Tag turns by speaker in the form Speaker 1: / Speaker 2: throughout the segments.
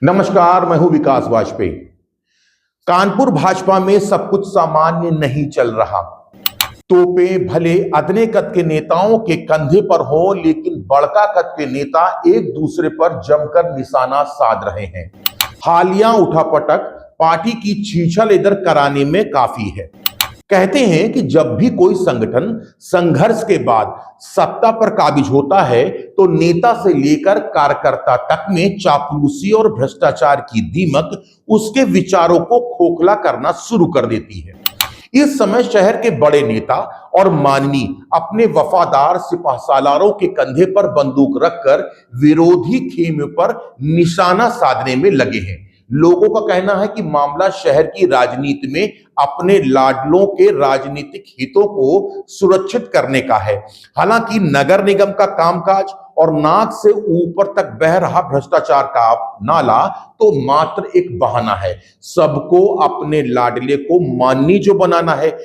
Speaker 1: नमस्कार, मैं हूं विकास वाजपेयी। कानपुर भाजपा में सब कुछ सामान्य नहीं चल रहा। तोपें भले अदने कद के नेताओं के कंधे पर हो, लेकिन बड़का कद के नेता एक दूसरे पर जमकर निशाना साध रहे हैं। हालिया उठापटक पार्टी की छीछल इधर कराने में काफी है। कहते हैं कि जब भी कोई संगठन संघर्ष के बाद सत्ता पर काबिज होता है तो नेता से लेकर कार्यकर्ता तक में चापलूसी और भ्रष्टाचार की दीमक उसके विचारों को खोखला करना शुरू कर देती है। इस समय शहर के बड़े नेता और माननीय अपने वफादार सिपहसालारों के कंधे पर बंदूक रखकर विरोधी खेमे पर निशाना साधने में लगे हैं। लोगों का कहना है कि मामला शहर की राजनीति में अपने लाडलों के राजनीतिक हितों को सुरक्षित करने का है। हालांकि नगर निगम का कामकाज और नाक से ऊपर तक बह रहा भ्रष्टाचार का नाला तो मात्र एक बहाना है। सबको अपने लाडले को माननी जो बनाना है।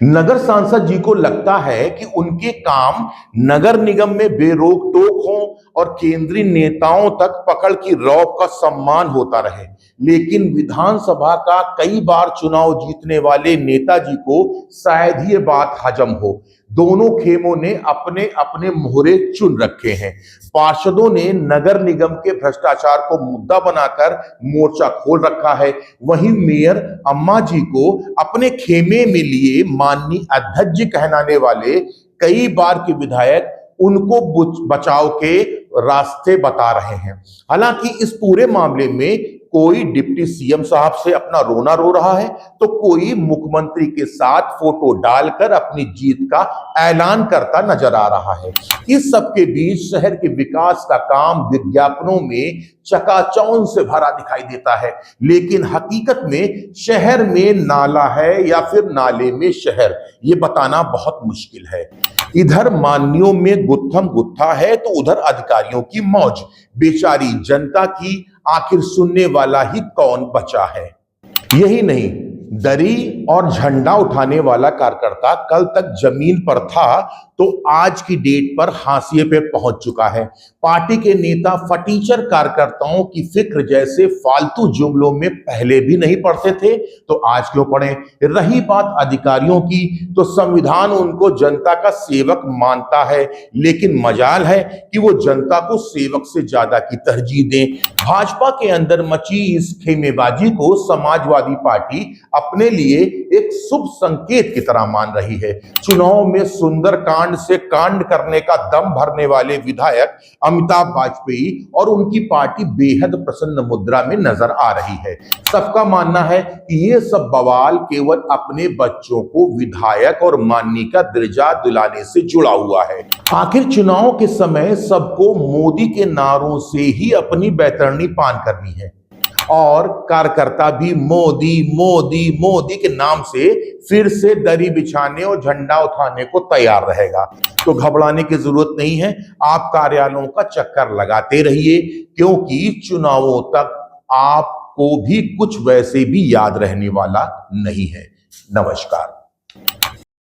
Speaker 1: नगर सांसद जी को लगता है कि उनके काम नगर निगम में बेरोक टोक हो और केंद्रीय नेताओं तक पकड़ की रौब का सम्मान होता रहे, लेकिन विधानसभा का कई बार चुनाव जीतने वाले नेताजी को शायद ये बात हजम हो। दोनों खेमों ने अपने अपने मोहरे चुन रखे हैं। पार्षदों ने नगर निगम के भ्रष्टाचार को मुद्दा बनाकर मोर्चा खोल रखा है। वहीं मेयर अम्मा जी को अपने खेमे में लिए माननीय अध्यक्ष जी कहलाने वाले कई बार के विधायक उनको बचाव के रास्ते बता रहे हैं। हालांकि इस पूरे मामले में कोई डिप्टी सीएम साहब से अपना रोना रो रहा है तो कोई मुख्यमंत्री के साथ फोटो डालकर अपनी जीत का ऐलान करता नजर आ रहा है। इस सबके बीच शहर के विकास का काम विज्ञापनों में चकाचौंध से भरा दिखाई देता है, लेकिन हकीकत में शहर में नाला है या फिर नाले में शहर, ये बताना बहुत मुश्किल है। इधर मान्यों में गुत्थम गुत्था है तो उधर अधिकारियों की मौज। बेचारी जनता की आखिर सुनने वाला ही कौन बचा है। यही नहीं, दरी और झंडा उठाने वाला कार्यकर्ता कल तक जमीन पर था तो आज की डेट पर हाशिए पे पहुंच चुका है। पार्टी के नेता फटीचर कार्यकर्ताओं की फिक्र जैसे फालतू जुमलों में पहले भी नहीं पड़ते थे तो आज क्यों पड़े। रही बात अधिकारियों की तो संविधान उनको जनता का सेवक मानता है, लेकिन मजाल है कि वो जनता को सेवक से ज्यादा की तरजीह दें। भाजपा के अंदर मची इस खेमेबाजी को समाजवादी पार्टी अपने लिए एक शुभ संकेत की तरह मान रही है। चुनाव में सुंदरकांड से कांड करने का दम भरने वाले विधायक अमिताभ वाजपेयी और उनकी पार्टी बेहद प्रसन्न मुद्रा में नजर आ रही है। सबका मानना है कि ये सब बवाल केवल अपने बच्चों को विधायक और माननीय का दर्जा दिलाने से जुड़ा हुआ है। आखिर चुनाव के समय सबको मोदी के नारों से ही अपनी बैतरणी पान करनी है और कार्यकर्ता भी मोदी मोदी मोदी के नाम से फिर से दरी बिछाने और झंडा उठाने को तैयार रहेगा। तो घबराने की जरूरत नहीं है। आप कार्यालयों का चक्कर लगाते रहिए, क्योंकि चुनावों तक आपको भी कुछ वैसे भी याद रहने वाला नहीं है। नमस्कार।